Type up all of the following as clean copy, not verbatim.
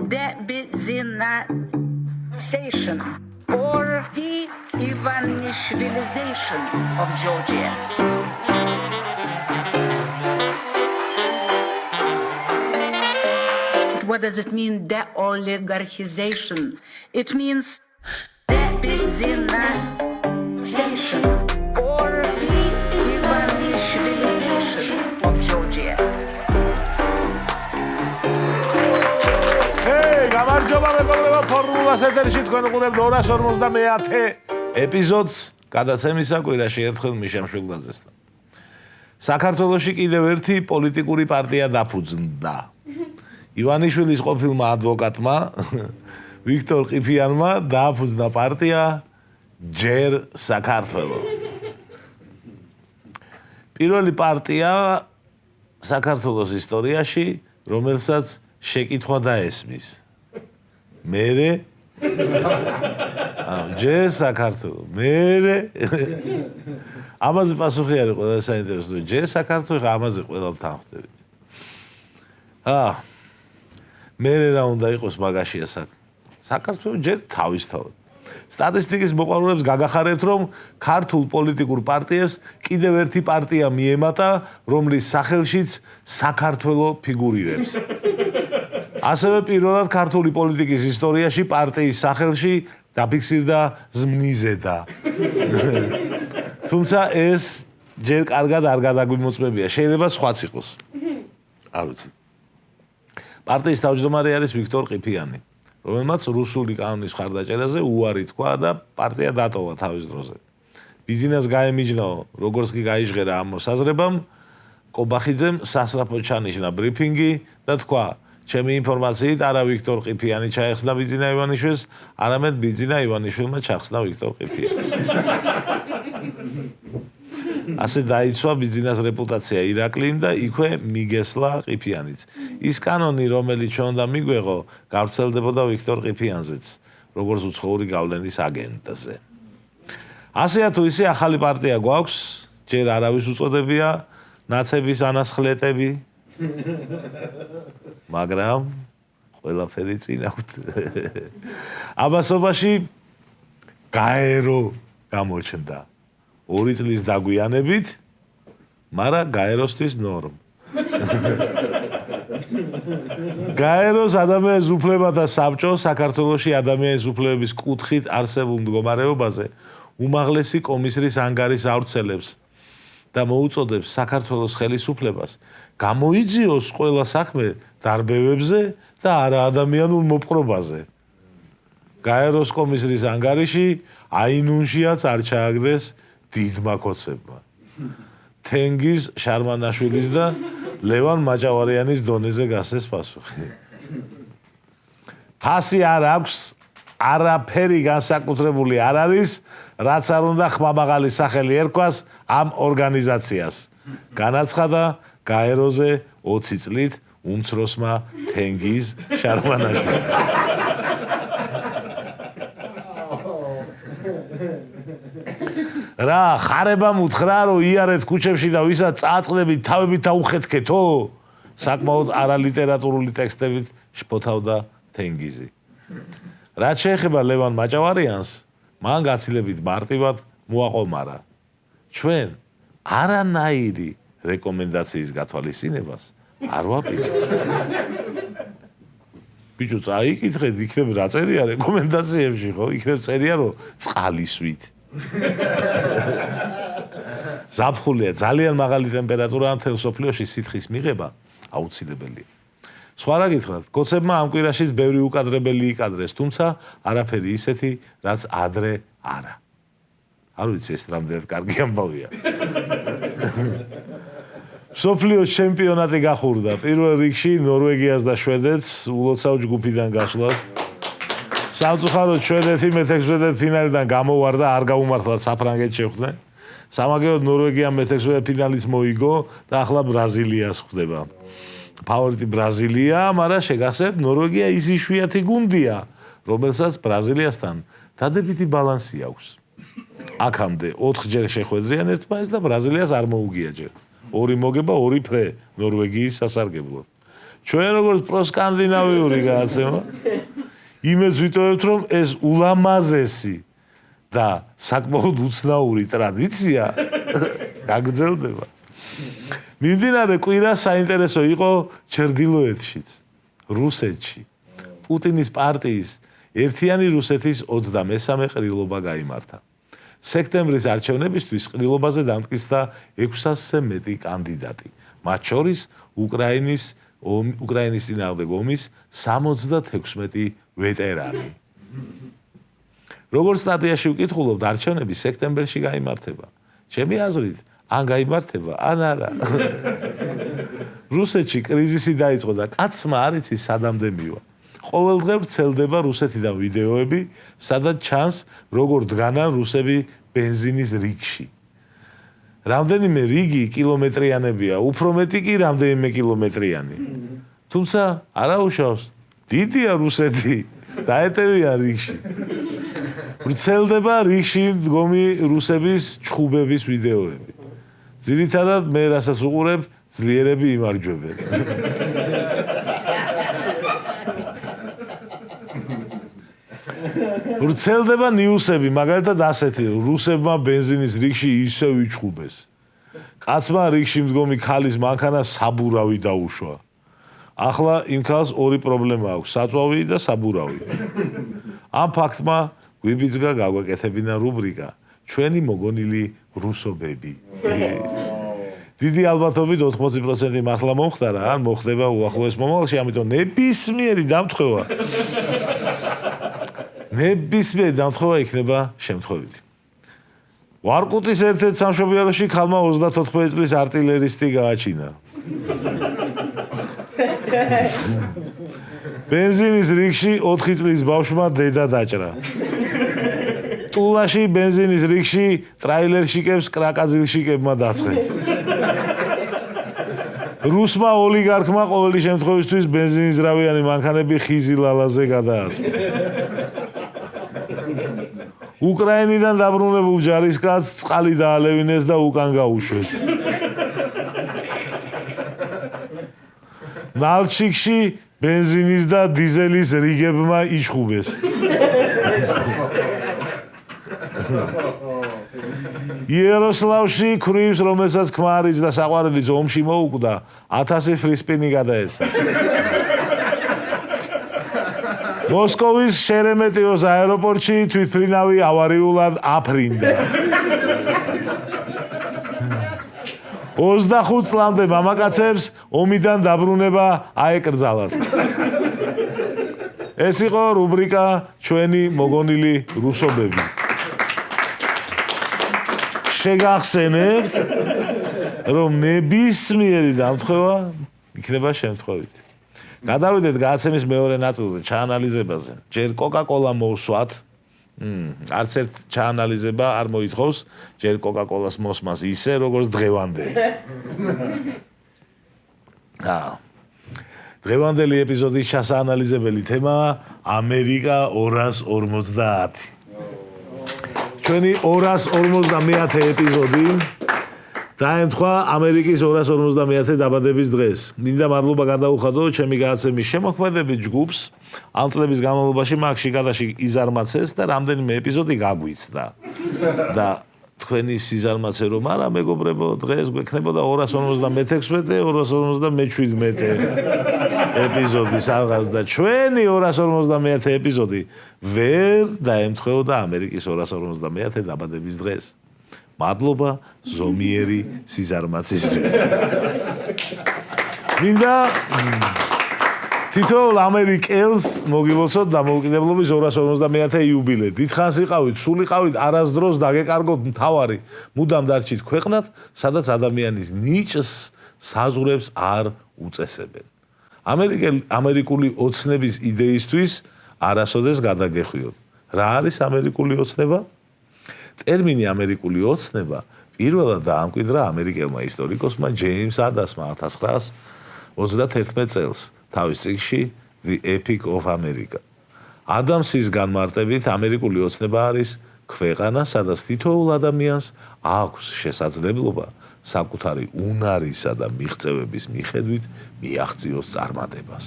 de-Ivanishvilization or de-Ivanishvilization of Georgia. What does it mean, de-oligarchization? It means de-Ivanishvilization or de-Ivanishvilization of Georgia. გამარჯობა მეგობრებო, ფორმულას ეთერში თქვენ უყურებთ 250 ეპიზოდს გადაცემისა კვირაში ერთხელ მიშა მშვილდაძესთან. საქართველოში კიდევ ერთი პოლიტიკური პარტია დაფუძნდა. ივანიშვილის ყოფილმა ადვოკატმა ვიქტორ ყიფიანმა დააფუძნა პარტია ჯერ საქართველო. პირველი პარტია საქართველოს ისტორიაში, რომელსაც შეკითხვა დაესმის. მერე ჯერ საქართველო. მერე ამაზე პასუხი არის ყველა საინტერესო. ჯერ საქართველო ამაზე ყველა თანხმდებით. მერე რა უნდა იყოს მაგაშია საქართველო ჯერ თავისთავად. სტატისტიკის მოყვარულებს გაგახარებთ, რომ ქართულ პოლიტიკურ პარტიებს კიდევ ერთი პარტია მიემატა, რომლის სახელშიც საქართველო ფიგურირებს. ასევე პირველად ქართული პოლიტიკის ისტორიაში პარტიის სახელში დაფიქსირდა ზმნიზედა. თუმცა ეს ჯერ კარგად არ გადაგვიმოწმებია, შეიძლება სხვაც იყოს. არ ვიცი. პარტიის თავმჯდომარე არის ვიქტორ ყიფიანი, რომელმაც რუსული კანონის მხარდაჭერაზე უარი თქვა და პარტია დატოვა თავის დროზე. ბიზნეს გაემიჯნაო, როგორც კი გაიჟღერა ამ მოსაზრებამ, კობახიძემ სასწრაფოდ ჩანიშნა ბრიფინგი და თქვა: ჩემი ინფორმაციით არა ვიქტორ ყიფიანი ჩაეხსნა ბიძინა ივანიშვილს, არამედ ბიძინა ივანიშვილმა ჩახსნა ვიქტორ ყიფიანი. ასე დაიცვა ბიძინას რეპუტაცია ირაკლიმ და იქვე მიგესლა ყიფიანიც. ის კანონი, რომელიც ჩვენ უნდა მიგვეღო, გავრცელდებოდა ვიქტორ ყიფიანზეც, როგორც უცხოური გავლენის აგენტზე. ასეა თუ ისე ახალი პარტია გვაქვს, ჯერ არავის უწოდებია, ნაცების ანასხლეტები, მაგრამ ყველაფერი წინ აქვთ. ამასობაში გაერო გამოჩნდა. 2 წლის დაგვიანებით, მაგრამ გაეროსთვის ნორმა. გაეროს ადამიანის უფლებათა საბჭო საქართველოში ადამიანის უფლებების კუთხით არსებულ მდგომარეობაზე უმაღლესი კომისრის ანგარის ავრცელებს და მოუწოდებს საქართველოს ხელისუფლებას გამოიძიოს ყველა საქმე დარბევებზე და არა ადამიანულ მოპყრობაზე. გაეროს კომისრის ანგარიში აინუნშიაც არ ჩააგდეს დიდმა კოცებმა. თენგიზ შარმანაშვილის და ლევან მაჭავარიანის დონეზე გასცეს პასუხი. ფასი არ აქვს, არაფერი განსაკუთრებული არ არის, რაც არ უნდა ხმამაღალი სახელი ერქვას ამ ორგანიზაციას. განაცხადა გაეროზე 20 წლით უმცროსმა თენგიზ შარმანაშვილმა. რა ხარებამ უთხრა, რომ იარეთ ქუჩებში და ვისაც წააწყდებით თავებით დაუხეთქეთო? საკმაოდ არალიტერატურული ტექსტებით შფოთავდა თენგიზი. რაც შეეხება ლევან მაჭავარიანს, მან გაცილებით მარტივად მოაყომარა. ჩვენ არანაირი რეკომენდაციის გათვალისწინებას არ ვაპირებთ. ბიჭო, წაიკითხეთ, იქნებ რა წერია რეკომენდაციებში, ხო? იქნებ წერია, რომ წყალისვით. ზაფხულია, ძალიან მაღალი ტემპერატურაა მთელ მსოფლიოში, სითხის მიღება აუცილებელია. სხვა რა გითხრათ, კოცებმა ამ კვირაშიც ბევრი უკადრებელი იკადრეს, თუმცა არაფერი ისეთი, რაც ადრე არა. არ ვიცი ეს რამდენად კარგი ამბავია. მსოფლიოს ჩემპიონატი გახურდა, პირველ რიგში ნორვეგიას და შვედეთს ულოცავ ჯგუფიდან გასვლას. სამწუხაროდ შვედეთი მე-16 ფინალიდან გამოვარდა, არ გაუმართლათ საფრანგეთს შეხვდნენ. სამაგეროდ ნორვეგიამ მე-16 ფინალიც მოიგო და ახლა ბრაზილიას ხვდება. ფავორიტი ბრაზილია, მაგრამ შეგახსენებთ, ნორვეგია ის იშვიათი გუნდია, რომელსაც ბრაზილიასთან დადებითი ბალანსი აქვს. აქამდე 4ჯერ შეხვედრიან ერთმანეთს და ბრაზილიას არ მოუგია ჯერ. 2 მოგება, 2 ფრე ნორვეგიის სასარგებლოდ. ჩვენ როგორც პროსკანდინავიური გადაცემა იმეს ვიტოვებთ, რომ ეს ულამაზესი და საკმაოდ უცნაური ტრადიცია გაგრძელდება. მიმდინარე კვირა საინტერესო იყო ჩრდილოეთშიც, რუსეთში. პუტინის პარტიის ერთიანი რუსეთის 23 ყრილობა გაიმართა. სექტემბრის არჩევნებისთვის ყრილობაზე დამტკიცდა 600-ზე მეტი კანდიდატი, მათ შორის უკრაინის წინააღმდეგ ომის 76 ვეტერანი. როგორც სტატიაში ვკითხულობთ, არჩევნები სექტემბერში გაიმართება. ჩემი აზრით, ან გაიმართება, ან არა. რუსეთში კრიზისი დაიწყო და კაცმა არ იცის სადამდე მივა. ყოველდღე ვრცელდება რუსეთიდან ვიდეოები, სადაც ჩანს, როგორ დგანან რუსები ბენზინის რიგში. რამდენიმე რიგი კილომეტრიანებია, უფრო მეტი კი რამდენიმე კილომეტრიანი. თუმცა არაუშავს, დიდია რუსეთი, დაეტევიან რიგში. ვრცელდება რიგში მდგომი რუსების ჩხუბების ვიდეოები. ძირითადად მე რასაც უყურებ, ძლიერები იმარჯვებენ. ვრცელდება ნიუსები, მაგალითად ასეთი, რუსებმა ბენზინის რიგში ისე ვიჩხუბეს. კაცმა რიგში მდგომი ქალის მანქანა საბურავი დაუშვა. ახლა იმ ქალს ორი პრობლემა აქვს, საწვავი და საბურავი. ამ ფაქტმა გვიბიძგა გაგვეკეთებინა რუბრიკა ჩვენი მოგონილი რუსობები. დიდი ალბათობით 80% მართლა მომხდარა, ან მოხდება უახლოეს მომავალში, ამიტომ ნებისმიერი დამთხოვა იქნება შემთხვევითი. ვარკუტის ერთ-ერთ სამშობიაროში ქალმა 34 წლის არტილერისტი გააჩინა. ბენზინის რიგში 4 წლის ბავშვმა დედა დაჭრა. ტულაში ბენზინის რიგში ტრაილერშიკებს კრაკაძილშიკებმა დაცხეს. რუსმა ოლიგარქმა ყოველი შემთხვევისთვის ბენზინიზრავიანი მანქანები ხიზი ლალაზე გადააწყვეტა. უკრაინიდან დაბრუნებულ ჯარისკაცს წყალი დაალევინეს და უკან გაუშვეს. ნალჩიკში ბენზინის და დიზელის რიგებმა იშხუბეს. იეროსლავში ქრუის, რომელსაც ქმარიც და საყვარელიც ომში მოუკვდა, 1000 ფრისპინი გადაეცა. მოსკოვის შერემეტიოს აეროპორტში თვითმფრინავი ავარიულად აფრინდა. 25 წლამდე მამაკაცებს ომიდან დაბრუნება აეკრძალათ. ეს იყო რუბრიკა ჩვენი მოგონილი რუსობები. შეგახსენებთ, რომ ნებისმიერი დამთხოვა იქნება შემთხვევით. გადავიდეთ გადაცემის მეორე ნაწილზე, ჩაანალიზებაზე. ჯერ კოკა-კოლა მოვსვათ. არც ერთ ჩაანალიზება არ მოითხოვს ჯერ კოკა-კოლას მოსმას ისე, როგორც დღევანდელი. დღევანდელი ეპიზოდის ჩასაანალიზებელი თემაა ამერიკა 250. ჩვენი 250 ეპიზოდი დაემთხვა ამერიკის 250 დაბადების დღეს. მინდა მადლობა გადაუხადო ჩემი გადაცემის შემოქმედებით ჯგუფს. ამ წლების განმავლობაში მაგ შიგადაში იზარმაცეს და რამდენიმე ეპიზოდი გაგვიცდა. და თქვენი სიზარმაცე რომ არა მეგობრებო, დღეს გვექნებოდა 256, 257 ეპიზოდი სადღაც და ჩვენი 250 ეპიზოდი ვერ დაემთხვეოდა ამერიკის 250 დაბადების დღეს. მადლობა ზომიერი სიზარმაცისთვის. მინდა თითოეულ ამერიკელს მოგილოცოთ დამოუკიდებლობის 250 იუბილე. დიდხანს იყავით, სულ იყავით, არასდროს დაგეკარგოთ მთავარი, მუდამ დარჩით ქვეყნად, სადაც ადამიანის ნიჭს საზღვრებს არ უწესებენ. ამერიკული ოცნების იდეისთვის არასოდეს გადაგეხვიოთ. რა არის ამერიკული ოცნება? ტერმინი ამერიკული ოცნება პირველად დაამკვიდრა ამერიკელმა ისტორიკოსმა ჯეიმს ადამსმა 1921 წელს თავის წიგნში The Epic of America. ადამსის განმარტებით ამერიკული ოცნება არის ქვეყანა, სადაც თითოეულ ადამიანს აქვს შესაძლებლობა საკუთარი უნარისა და მიღწევების მიხედვით მიაღწიოს წარმატებას.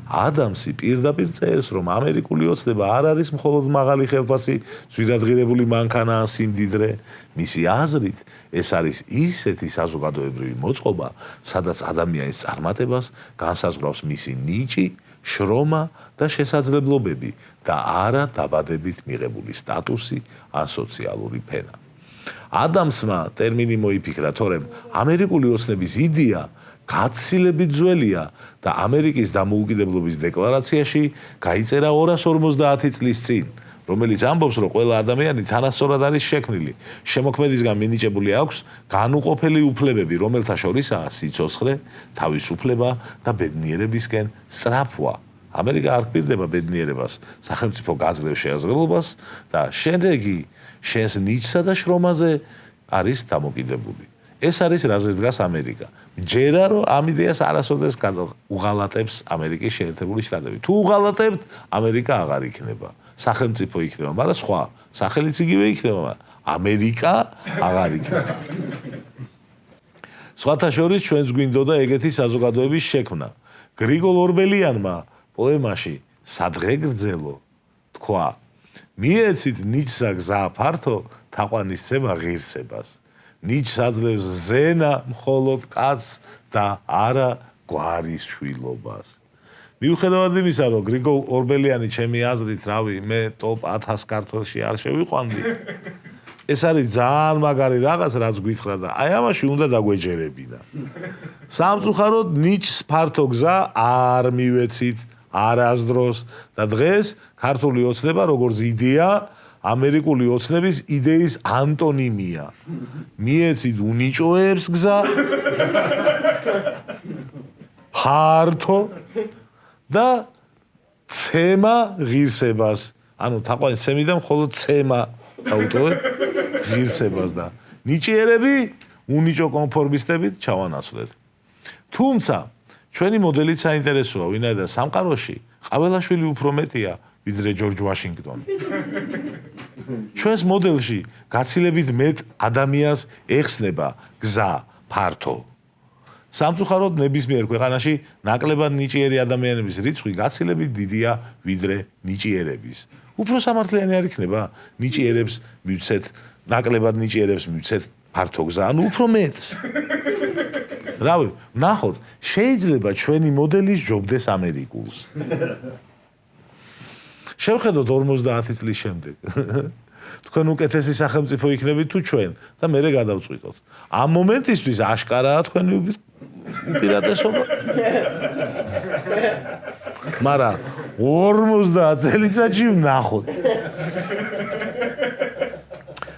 ადამსი პირდაპირ წერს, რომ ამერიკული ოცნება არ არის მხოლოდ მაღალი ხელფასი, ძვირადღირებული მანქანა ან სიმდიდრე. მისი აზრით, ეს არის ისეთი საზოგადოებრივი მოწყობა, სადაც ადამიანის წარმატებას განსაზღვრავს მისი ნიჭი, შრომა და შესაძლებლობები და არა დაბადებით მიღებული სტატუსი ან სოციალური ფენა. ადამსმა ტერმინი მოიფიქრა, თორემ ამერიკული ოცნების იდეა გაცილებით ძველია და ამერიკის დამოუკიდებლობის დეკლარაციაში გაიწერა 250 წლის წინ, რომელიც ამბობს, რომ ყველა ადამიანი თანასწორად არის შექმნილი. შემოქმედისგან მინიჭებული აქვს განუყოფელი უფლებები, რომელთა შორისაა სიცოცხლე, თავისუფლება და ბედნიერებისკენ სწრაფვა. ამერიკა არ გპირდება ბედნიერებას, სახელმწიფო გაძლევს შესაძლებლობას და შემდეგი შენს ნიჭსა და შრომაზე არის დამოკიდებული. ეს არის რაზეც დგას ამერიკა. მჯერა რომ ამ იდეას არასოდეს უღალატებს ამერიკის შეერთებული შტატები. თუ უღალატებთ, ამერიკა აღარ იქნება. სახელმწიფო იქნება, მაგრამ სხვა სახელიც იგივე იქნება, მაგრამ ამერიკა აღარ იქნება. სხვათა შორის ჩვენს გვინდოდა ეგეთი საზოგადოების შექმნა. გრიგოლ ორბელიანმა პოემაში სადღე გრძელო თქვა: მიეცით ნიჭსა გზა ფართო, თაყვანისცემა ღირსებას. ნიჭს აძლევს ზენა მხოლოდ კაცს და არა გვარის შვილობას. მიუხედავად იმისა, რომ გრიგოლ ორბელიანი ჩემი აზრით, რავი, მე ტოპ 1000 ქართველში არ შევიყვანდი. ეს არის ძალიან მაგარი რაღაც, რაც გითხრა და აი ამაში უნდა დაგვეჯერებინა. სამწუხაროდ ნიჭს ფართო გზა არ მივეცით არასდროს და დღეს ქართული ოცნება როგორც იდეა ამერიკული ოცნების იდეის ანტონიმია. მიეცით უნიჭოებს გზა ფართო და ცემა ღირსებას. ანუ თაყვანის ცემიდან მხოლოდ ცემა აუტოვეთ ღირსებას და ნიჭიერები უნიჭო კონფორმისტებით ჩავანაცვლეთ. თუმცა ჩვენი მოდელიც საინტერესოა, ვინაიდან სამყაროში ყაველაშვილი უფრო მეტია ვიდრე ჯორჯ ვაშინგტონი. ჩვენს მოდელში გაცილებით მეტ ადამიანს ეხსნება გზა ფართო. სამწუხაროდ ნებისმიერ ქვეყანაში ნაკლებად ნიჭიერი ადამიანების რიცხვი გაცილებით დიდია ვიდრე ნიჭიერების. უფრო სამართლიანი არ იქნება ნიჭიერებს მივცეთ, ნაკლებად ნიჭიერებს მივცეთ ფართო გზა, ანუ უფრო მეტს. რავი, ნახოთ, შეიძლება ჩვენი მოდელი სჯობდეს ამერიკულს. შევხედოთ 50 წლის შემდეგ. თქვენ უკეთესი სახელმწიფო იქნებით თუ ჩვენ და მერე გადავწყვიტოთ. ამ მომენტისთვის აშკარაა თქვენი უპირატესობა. მაგრამ 50 წელიწადში ვნახოთ.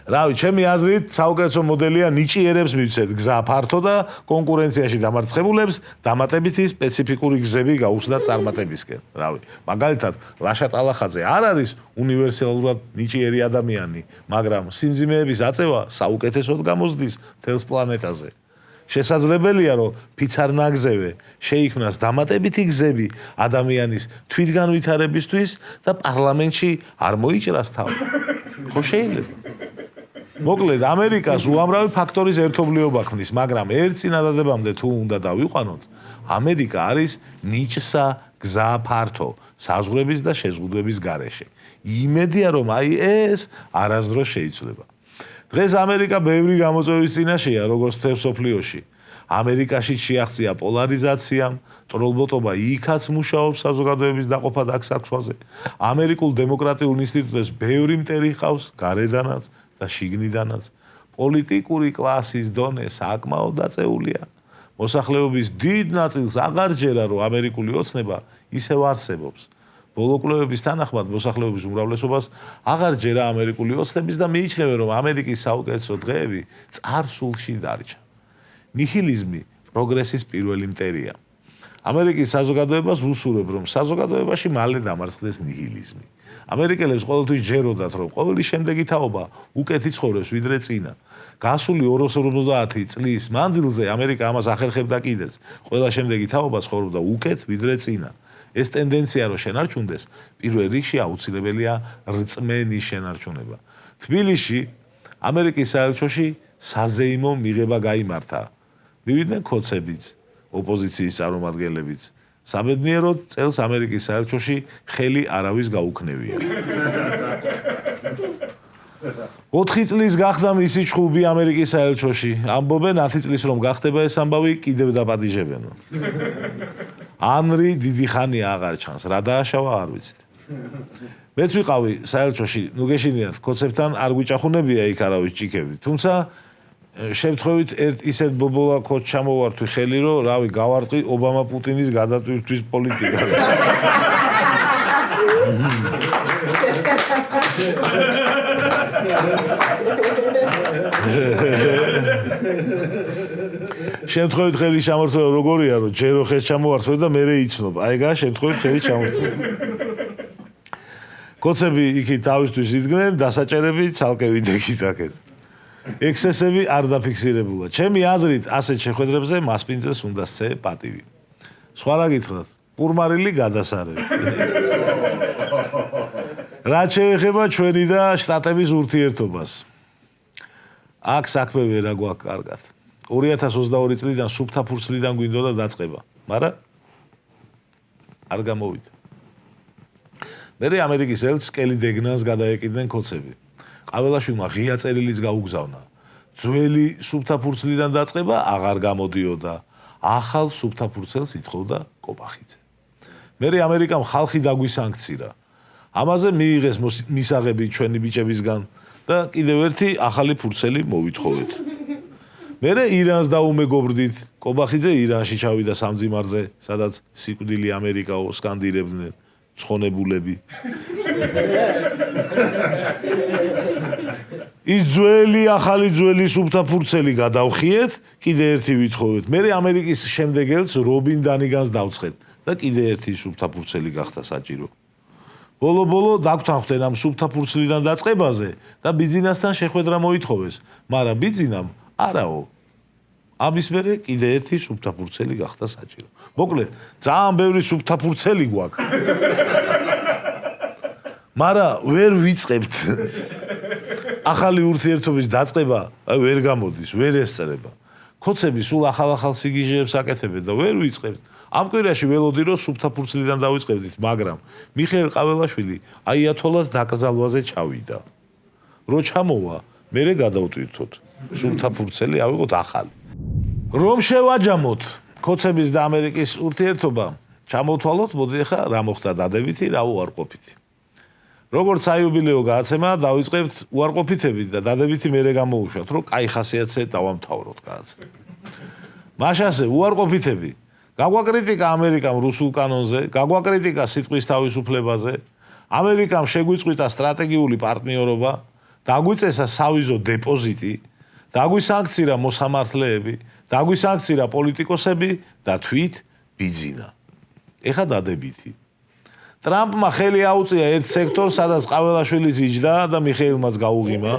რავი, ჩემი აზრით საუკეთესო მოდელია ნიჭიერებს მივცეთ გზა ფართო და კონკურენციაში დამარცხებულებს დამატებითი სპეციფიკური გზები გაუხსნათ წარმატებისკენ. რავი, მაგალითად, ლაშა ტალახაძე არ არის უნივერსალურად ნიჭიერი ადამიანი, მაგრამ სიმძიმეების აწევა საუკეთესოდ გამოსდის მთელს პლანეტაზე. შესაძლებელია, რომ ფიცარნაგზევე შეიქმნას დამატებითი გზები ადამიანის თვითგანვითარებისთვის და პარლამენტში არ მოიჭრას თავი. ხო შეიძლება? მოკლედ, ამერიკას უამრავი ფაქტორის ერთობლიობა ქმნის, მაგრამ ერთ წინადადებამდე თუ უნდა დავიყვანოთ, ამერიკა არის ნიჭსა გზა ფართო, საზღვრების და შეზღუდვების გარეშე. იმედია, რომ აი ეს არასდროს შეიცვლება. დღეს ამერიკა ბევრი გამოწვევის წინაშეა, როგორც მთელ მსოფლიოში. ამერიკაში შეაღწია პოლარიზაციამ, ტროლბოტობა იქაც მუშაობს საზოგადოების დაყოფა დაქსაქსვაზე. ამერიკულ დემოკრატიულ ინსტიტუტებს ბევრი მტერი ჰყავს, გარედანაც და შიგნიდანაც. პოლიტიკური კლასის დონე საკმაოდ დაწეულია. მოსახლეობის დიდ ნაწილს აღარ ჯერა, რომ ამერიკული ოცნება ისევ არსებობს. ბოლო კვლევების თანახმად მოსახლეობის უმრავლესობას აღარ ჯერა ამერიკული ოცნების და მიიჩნევენ, რომ ამერიკის საუკეთესო დღეები წარსულში დარჩა. ნიჰილიზმი პროგრესის პირველი მტერია. ამერიკის საზოგადოებას უსურვებ, რომ საზოგადოებაში მალე დამარცხდეს ნიჰილიზმი. ამერიკელებს ყოველთვის ჯეროდათ, რომ ყოველი შემდეგი თაობა უკეთი ცხოვრობს ვიდრე წინა. გასული 250 წლის მანძილზე ამერიკა ამას ახერხებდა კიდეც. ყველა შემდეგი თაობა ცხოვრობდა უკეთ ვიდრე წინა. ეს ტენდენცია რომ შენარჩუნდეს, პირველ რიგში აუცილებელია რწმენის შენარჩუნება. თბილისში, ამერიკის საელჩოში საზეიმო მიღება გაიმართა. მივიდნენ ქოცებიც, ოპოზიციის წარმომადგენლებიც. საბედნიეროდ წელს ამერიკის საელჩოში ხელი არავის გაუქნევია. 4 წლის გახდა მისი ჩხუბი ამერიკის საელჩოში. ამბობენ 10 წლის რომ გახდება ეს ამბავი კიდევ დაპატიჟებენო. ანრი დიდი ხანია აღარ ჩანს, რა დააშავა არ ვიცით. მეც ვიყავი საელჩოში, ნუ გეშინიათ, ქოცებთან არ გვიჭახუნებია იქ არავის ჭიქები, თუმცა შემთხვევით ერთ ისეთ ბობოლა ქოც ჩამოვართვი ხელი, რომ რავი, გავარტყი ობამა პუტინის გადატვირთვის პოლიტიკა. შემთხვევით ხელი ჩამორთმევა როგორია, რომ ჯერო ხეს ჩამოვართვე და მერე იცნობ. აიგაა შემთხვევით ხელი ჩამორთმევა. ქოცები იქით თავისთვის იდგნენ, დასაჭერები ცალკე ვიდექით აქეთ. ექსესები არ დაფიქსირებულა. ჩემი აზრით, ასეთ შეხვედრებზე მასპინძელს უნდა სცე პატივი. სხვა რა გითხრათ? პურმარილი გადასარევი. რაც შეეხება ჩვენი და შტატების ურთიერთობას. აქ საქმე ვერა გვაქვს კარგად. 2022 წლიდან სუფთა ფურცლიდან გვინდოდა დაწყება, მაგრამ არ გამოვიდა. მერე ამერიკის ელჩს კელი დეგნანს გადაეკიდნენ ქოცები. ყაველაშვილმა ღია წერილის გაუგზავნა. ძველი სუფთა ფურცლიდან დაწყება აღარ გამოდიოდა. ახალ სუფთა ფურცელს ითხოვდა კობახიძე. მერე ამერიკამ ხალხი დაგვისანქცირა. ამაზე მიიღეს მისაღები ჩვენი ბიჭებისგან და კიდევ ერთი ახალი ფურცელი მოვითხოვეთ. მერე ირანს დაუმეგობრდით. კობახიძე ირანში ჩავიდა სამძიმარზე, სადაც სიკვდილი ამერიკაო სკანდირებდნენ ცხონებულები. ის ძველი ახალი ძველი სუფთა ფურცელი გადავხიეთ, კიდე ერთი ვითხოვეთ. მერე ამერიკის შემდეგ ელჩს რობინ დანიგანს დავცხეთ და კიდე ერთი სუფთა ფურცელი გახდა საჭირო. ბოლო-ბოლო დაგვთანხმდნენ ამ სუფთა ფურცლიდან დაწყებაზე და ბიძინასთან შეხვედრა მოითხოვეს, მაგრამ ბიძინამ არაო. ამის მერე კიდე ერთი სუფთა ფურცელი გახდა საჭირო. მოკლედ, ძალიან ბევრი სუფთა ფურცელი გვაქვს. მაგრამ ვერ ვიწყებთ. ახალი ურთიერთობის დაწყება ვერ გამოდის, ვერ ესწრება. ქოცები სულ ახალ სიგიჟეებს აკეთებენ და ვერ ვიწყებთ. ამ კვირაში ველოდი რომ სუფთა ფურცლიდან დავიწყებდით, მაგრამ მიხეილ ყაველაშვილი აიათოლას დაკრძალვაზე ჩავიდა. რო ჩამოვა, მერე გადავტვირთოთ. სუფთა ფურცელი ავიღოთ ახალი. რომ შევაჯამოთ ქოცების და ამერიკის ურთიერთობა, ჩამოვთვალოთ, მოდი ახლა რა მოხდა დადებითი, რა უარყოფითი. როგორც საიუბილეო გააცემა, დავიწყებთ უარყოფითებით და დადებითი მერე გამოუშვათ, რომ კაი ხასიათზე დავამთავროთ გააცემა. მაშასე უარყოფითები. გაგვაკრიტიკა ამერიკამ რუსულ კანონზე, გაგვაკრიტიკა სიტყვის თავისუფლებაზე, ამერიკამ შეგვიწყვიტა სტრატეგიული პარტნიორობა, დაგვიწესა სავიზო დეპოზიტი, დაგვისანქცირა მოსამართლეები, დაგვისანქცირა პოლიტიკოსები და თვით ბიძინა. ეხა დადებითი. ტრამპმა ხელი აუწია ერთ სექტორს, სადაც ყაველაშვილი ზიჯდა და მიხეილმაც გაუღიმა.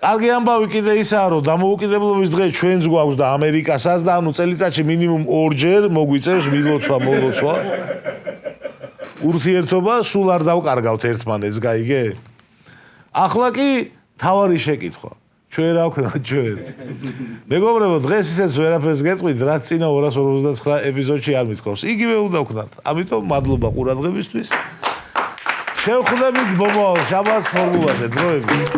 კარგი ამბავი კიდე ისაა, რომ დამოუკიდებლობის დღე ჩვენც გვაქვს და ამერიკასაც და ანუ წელიწადში მინიმუმ 2 ჯერ მოგვიწევს მილოცვა. ურთიერთობა სულ არ დავკარგავთ ერთმანეთს, გაიგე? ახლა კი თავარი შეკითხვა. ჩვენ რა ვქნათ ჩვენ? მეგობრებო, დღეს ისეც ვერაფერს გეტყვით, რაც წინა 259 ეპიზოდში არ მithქვავს. იგივე უნდა ვქნათ. ამიტომ მადლობა ყურადღებისთვის. შევხვდებით მომავალ შაბათს ფორმულაზე დროებით.